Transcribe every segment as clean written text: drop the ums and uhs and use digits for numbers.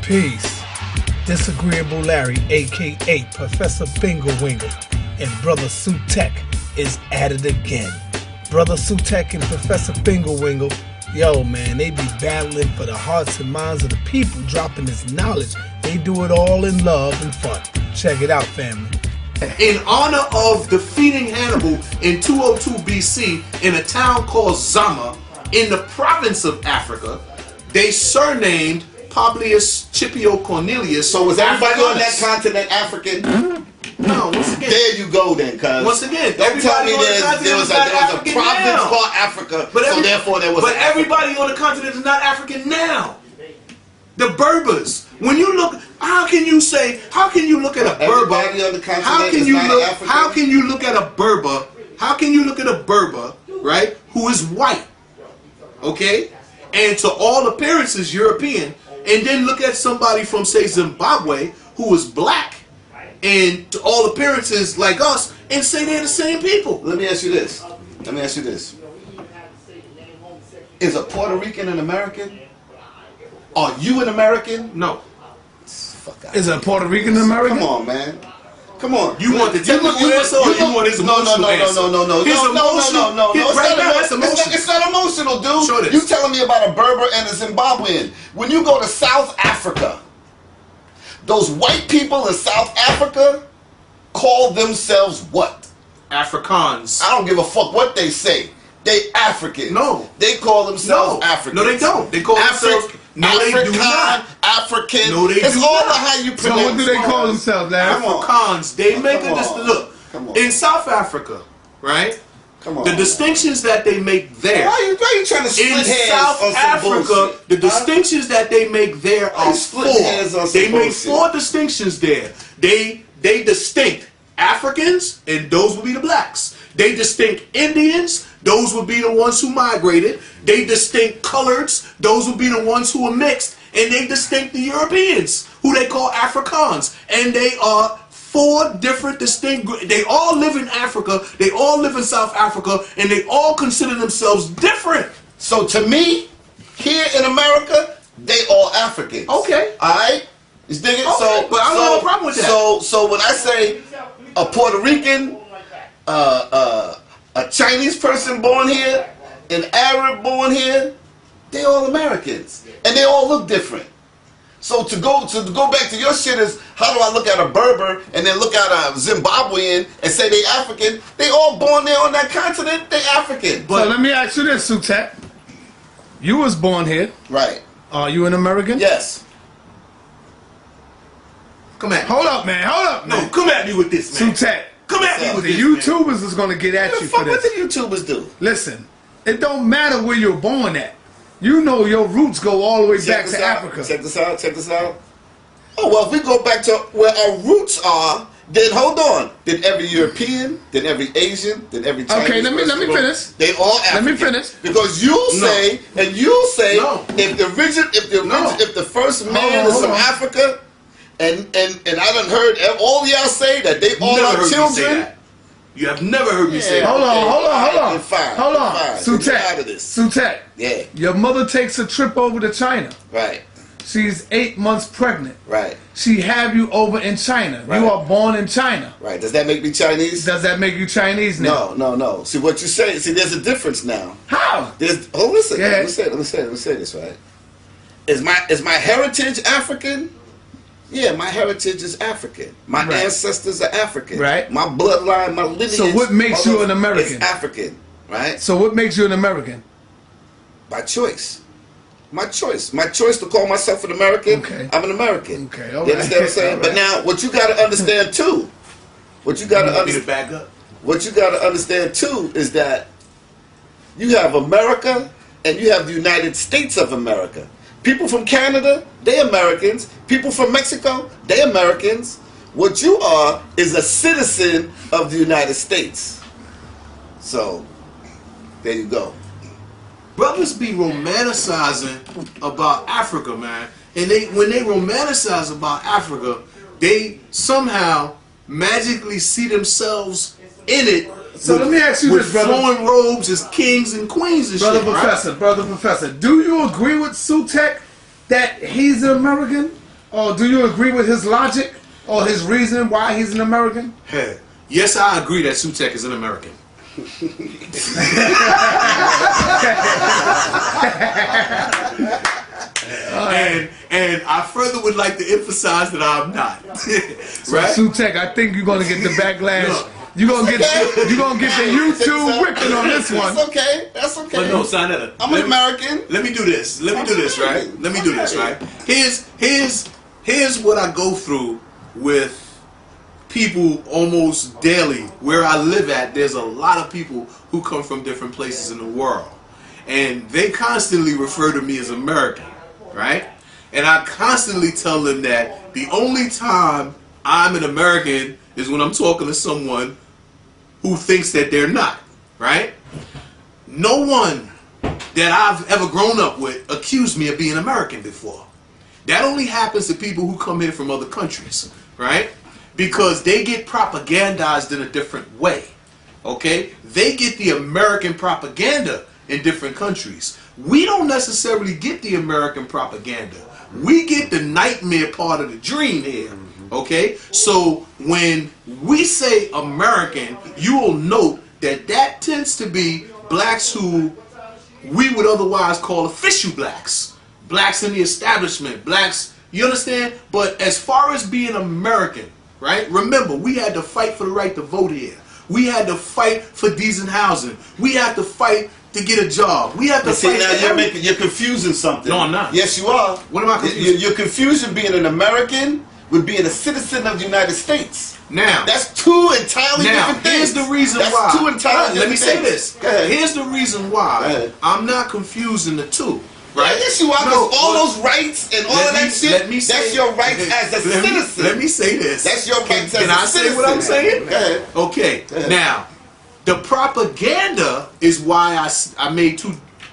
Peace. Disagreeable Larry, aka Professor Bingo Wingle, and Brother Sutek is at it again. Brother Sutek and Professor Bingo Wingle, yo man, they be battling for the hearts and minds of the people, dropping this knowledge. They do it all in love and fun. Check it out, family. In honor of defeating Hannibal in 202 BC in a town called Zama in the province of Africa, they surnamed Publius Scipio Cornelius. So was everybody on that continent African? No, once again. There you go then, cuz. Once again, don't tell me there was a province called Africa, so therefore there was. But everybody on the continent is not African now. The Berbers. When you look, how can you look at a Berber? Everybody on the continent is not African. How can you look at a Berber? How can you look at a Berber, right, who is white, okay, and to all appearances European, and then look at somebody from, say, Zimbabwe who is black and to all appearances like us, and say they're the same people? Let me ask you this. Is a Puerto Rican an American? Are you an American? No. Fuck out. Is a Puerto Rican American? Come on, man. Come on. You want the technical answer or you want his emotional answer? No. It's not emotional, dude. Sure it is. You telling me about a Berber and a Zimbabwean. When you go to South Africa, those white people in South Africa call themselves what? Afrikaans. I don't give a fuck what they say. They African. No. They call themselves African. No, they don't. They call themselves... No, they do not. African. No, they do not. It's all of how you pronounce. So what do they call themselves, Larry? Afrikaans. They make a distinction. Look, Come on. in South Africa, right? Come on. The distinctions that they make there. Why are you trying to split In hairs South on some Africa, bullshit? the distinctions that they make there are four. They make four distinctions there. They distinct Africans, and those would be the blacks. They distinct Indians, those would be the ones who migrated. They distinct coloreds, those would be the ones who are mixed. And they distinct the Europeans, who they call Afrikaans. And they are four different distinct groups. They all live in Africa, they all live in South Africa, and they all consider themselves different. So to me, here in America, they all Africans. Okay. Alright? You dig it? Okay, but I don't have a problem with that. So when I say a Puerto Rican, a Chinese person born here, an Arab born here, they all Americans, and they all look different. So to go back to your shit is, how do I look at a Berber and then look at a Zimbabwean and say they African? They all born there on that continent. They African. But so let me ask you this, Sutek. You was born here. Right. Are you an American? Yes. Come at me. Hold up, man. No, come at me with this, man. Sutek. Come at me with the this, YouTubers is gonna get at you for this. What the YouTubers do? Listen, it don't matter where you're born at. You know your roots go all the way back to Africa. Check this out. Oh, well, if we go back to where our roots are, then hold on. Then every European, then every Asian, then every Chinese. Okay, let me finish. They all African. Let me finish. Because you'll say if the first man is from Africa, and I done heard all y'all say that they all are children. You have never heard me say that. Hold on. Hold on. Sutek. Sutek. Yeah. Your mother takes a trip over to China. Right. She's 8 months pregnant. Right. She have you over in China. Right. You are born in China. Right. Does that make me Chinese? Does that make you Chinese now? No. See what you say. See, there's a difference now. How? Listen. Yeah. Let me say this, right? Is my heritage African? Yeah, my heritage is African. My ancestors are African. Right. My bloodline, my lineage. So what makes you an American? Is African, right? So what makes you an American? By choice. My choice. My choice to call myself an American. Okay. I'm an American. Okay. All you understand what I'm saying? Right. But now, what you got to understand too. What you got to understand too is that you have America and you have the United States of America. People from Canada, they Americans. People from Mexico, they Americans. What you are is a citizen of the United States. So, there you go. Brothers be romanticizing about Africa, man. And when they romanticize about Africa, they somehow magically see themselves in it. So let me ask you this, brother. Flowing robes as kings and queens and Brother Professor, do you agree with Sutek that he's an American? Oh, do you agree with his logic or his reason why he's an American? Hey, yes, I agree that Sutek is an American. And I further would like to emphasize that I'm not. Right? So, Sutek, I think you're gonna get the backlash. No. You're gonna get the YouTube whipping on this one. That's okay. That's okay. But no, Sinetta, I'm an American. Let me do this. Let me do this, right? Let me do this, right? Here's what I go through with people almost daily. Where I live at, there's a lot of people who come from different places in the world. And they constantly refer to me as American, right? And I constantly tell them that the only time I'm an American is when I'm talking to someone who thinks that they're not, right? No one that I've ever grown up with accused me of being American before. That only happens to people who come here from other countries, right? Because they get propagandized in a different way, okay? They get the American propaganda in different countries. We don't necessarily get the American propaganda. We get the nightmare part of the dream here, okay? So when we say American, you will note that that tends to be blacks who we would otherwise call official blacks. Blacks in the establishment, blacks, you understand? But as far as being American, right? Remember, we had to fight for the right to vote here. We had to fight for decent housing. We had to fight to get a job. We have to fight. Now you're confusing something. No, I'm not. Yes, you are. What am I confusing? You're confusing being an American with being a citizen of the United States. Now, that's two entirely different things. Here's the reason why. That's two entirely different things. Let me say this. Here's the reason why I'm not confusing the two. Right? Yes, you are. Because all those rights and all of that shit, that's your rights as a citizen. Let me say this. That's your rights as a citizen. Can I say what I'm saying? Go ahead. Okay. Now, the propaganda is why I made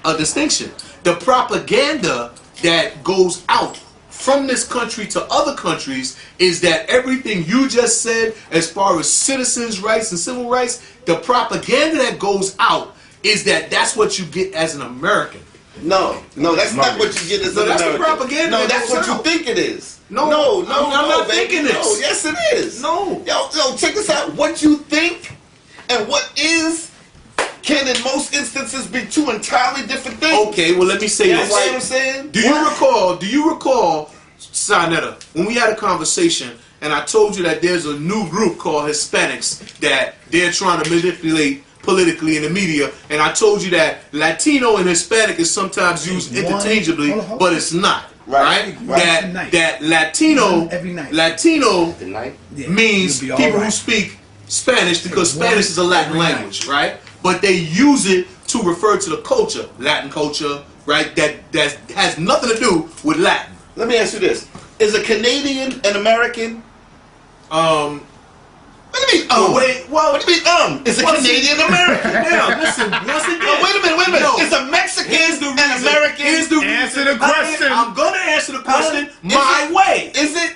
a distinction. The propaganda that goes out from this country to other countries is that everything you just said as far as citizens' rights and civil rights, the propaganda that goes out is that that's what you get as an American. No, that's not what you get as an American. That's the propaganda. No, that's what you think it is. No, I'm not thinking this. No, yes it is. No. Yo, check this out. What you think and what is can in most instances be two entirely different things. Okay, well let me say this. You know what I'm saying? Do you recall, Sinetta, when we had a conversation and I told you that there's a new group called Hispanics that they're trying to manipulate politically in the media, and I told you that Latino and Hispanic is sometimes used interchangeably, but it's not. Right? That Latino means people who speak Spanish because Spanish is a Latin language, right? But they use it to refer to the culture, Latin culture, right? That has nothing to do with Latin. Let me ask you this: is a Canadian an American? What do you mean, what do you mean, Is a Canadian American? Now, listen, once again. No, wait a minute. No. Is a Mexican an American? Here's the answer the question. I'm gonna answer the question my way. Is it?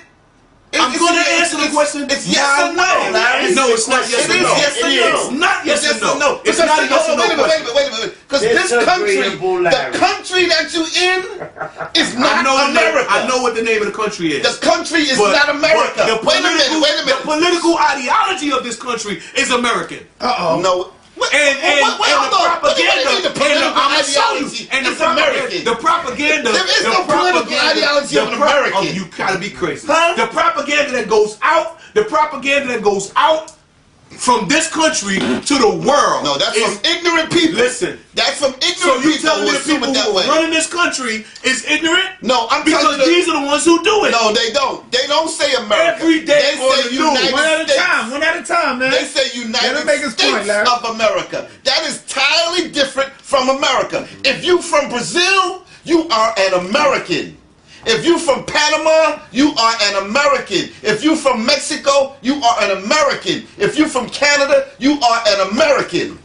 I'm gonna answer the question. It's yes or no, Larry. No, it's not yes or no. It's not yes or no. It's not a yes or no question. Wait a minute. Because this country, the country that you in, is not America. I know what the name of the country is. The country is not America. Wait a minute. The political ideology of this country is American. No. And the propaganda, the propaganda, there is no political ideology of an American. Oh, you gotta be crazy. The propaganda that goes out from this country to the world. No, that's from ignorant people. Listen, that's from ignorant people. So you telling me the people who are running this country is ignorant? No, I'm telling you. Because these are the ones who do it. No, they don't. They don't say America. Every day they say United States. One at a time, man. They say United States of America. That is entirely different from America. If you from Brazil, you are an American. If you from Panama, you are an American. If you from Mexico, you are an American. If you from Canada, you are an American.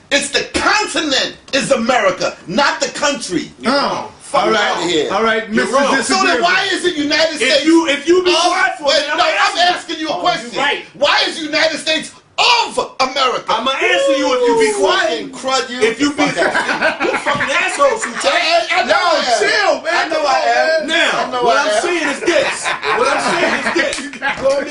It's the continent is America, not the country. All right, Mr. So then why is it United States? If you be quiet for it, I'm asking you a question. Right. Why is United States of America? I'm gonna answer you if you be quiet. Crud you. If you be you fucking asshole, Sutek. I know I am. Chill, man. I know I am. Now, what I'm saying is this.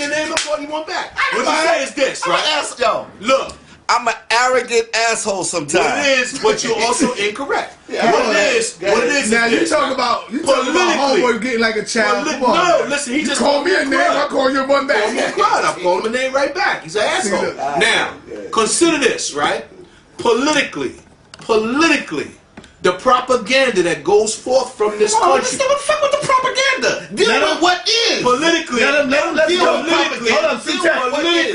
your name, I'm calling you one back. What you say is this, right? Yo, Look. I'm an arrogant asshole sometimes. What it is, but you're also incorrect. What it is Now you this, talk right? about homeboy getting like a child. Come on. No, listen, he just called me a name. I call you one back. I called him a name right back. He's an asshole. Now, consider this, right? Politically, the propaganda that goes forth from this country. What the fuck with the propaganda? Deal with what is. Politically, let him deal with politically,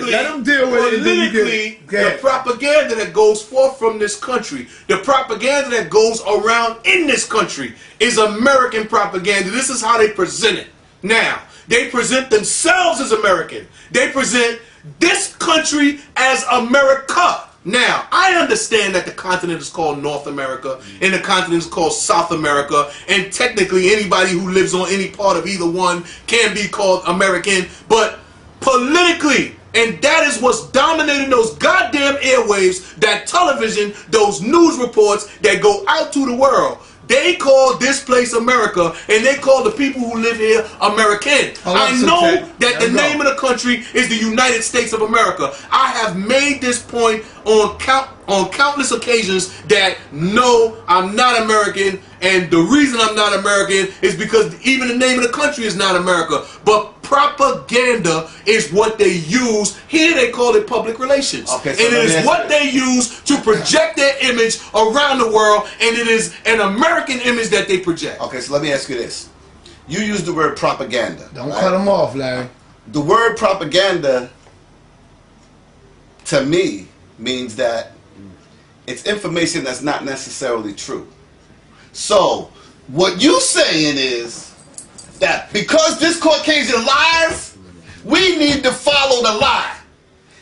let him deal with it. Politically, the propaganda that goes forth from this country, the propaganda that goes around in this country is American propaganda. This is how they present it. Now, they present themselves as American. They present this country as America. Now, I understand that the continent is called North America and the continent is called South America, and technically anybody who lives on any part of either one can be called American, but politically, and that is what's dominating those goddamn airwaves, that television, those news reports that go out to the world. They call this place America, and they call the people who live here American. I know that the name of the country is the United States of America. I have made this point on countless occasions that no, I'm not American, and the reason I'm not American is because even the name of the country is not America. But propaganda is what they use. Here they call it public relations. Okay, so and it is what they use to project their image around the world, and it is an American image that they project. Okay, so let me ask you this. You use the word propaganda. Don't cut him off, Larry. The word propaganda, to me, means that it's information that's not necessarily true. So, what you saying is that because this Caucasian lies, we need to follow the lie.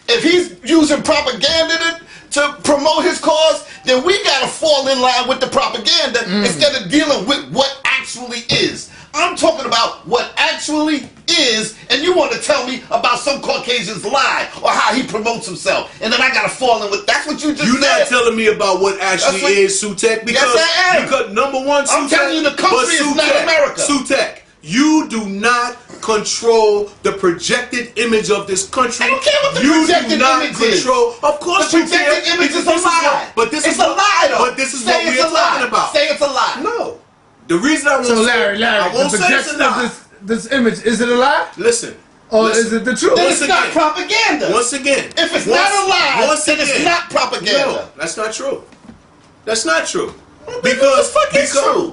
If he's using propaganda to promote his cause, then we gotta fall in line with the propaganda instead of dealing with what actually is. I'm talking about what actually is, and you want to tell me about some Caucasian's lie or how he promotes himself, and then I gotta fall in with. That's what you just said. You're not telling me about what actually is, Sutek, because, yes, I am. Because number one, I'm telling you the country is not America. Sutek, you do not control the projected image of this country. I don't care what the projected image is. Of course the you can. projected image is a lie. But this it's is a lie, though. But this is what we're talking about. Say it's a lie. No. The reason I won't so Larry, the projection of this image, is it a lie? Listen. Or is it the truth? Then it's not propaganda. Once again. If it's not a lie, then it's not propaganda. No, that's not true. That's not true. Because what the fuck is true?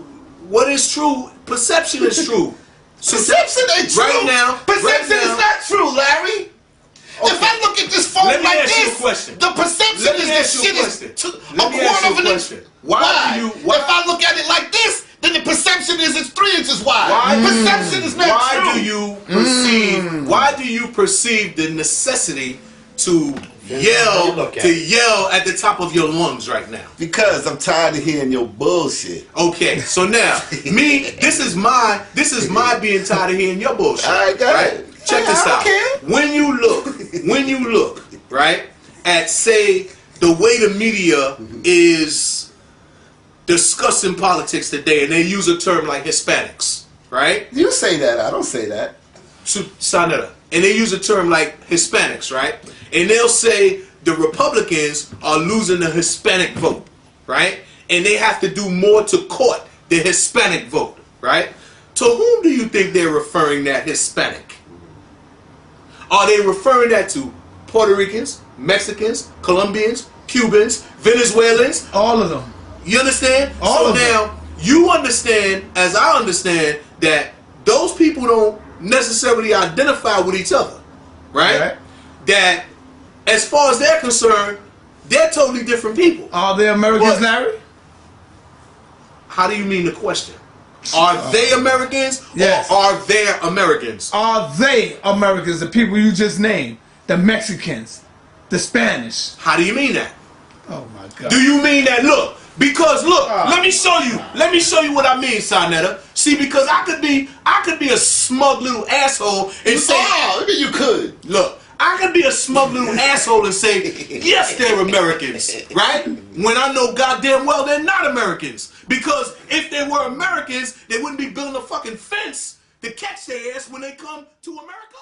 What is true? Perception is true. Perception ain't true. Right now. Perception is not true, Larry. Okay. If I look at this phone like this, the perception is the shit is a quarter of an inch. Why? If I look at it like this, then the perception is it's 3 inches wide. Perception is not true. Why do you perceive the necessity to yell at the top of your lungs right now? Because I'm tired of hearing your bullshit. Okay, so now this is my being tired of hearing your bullshit. All right, got it. Check this out. When you look, right, at say the way the media is discussing politics today, and they use a term like Hispanics, right? You say that. I don't say that. Sanetta. And they use a term like Hispanics, right? And they'll say the Republicans are losing the Hispanic vote, right? And they have to do more to court the Hispanic vote, right? To whom do you think they're referring that Hispanic? Are they referring that to Puerto Ricans, Mexicans, Colombians, Cubans, Venezuelans? All of them. You understand? All of them. So now, you understand, as I understand, that those people don't necessarily identify with each other, right? That as far as they're concerned, they're totally different people. Are they Americans, Larry? How do you mean the question? Are they Americans? Yes. Or are they Americans? Are they Americans, the people you just named? The Mexicans, the Spanish. How do you mean that? Oh my God. Do you mean that? Look, because look, let me show you. Let me show you what I mean, Sanetta. See, because I could be a smug little asshole and say, you could. Look, I could be a smug little asshole and say, yes, they're Americans, right? When I know goddamn well they're not Americans. Because if they were Americans, they wouldn't be building a fucking fence to catch their ass when they come to America.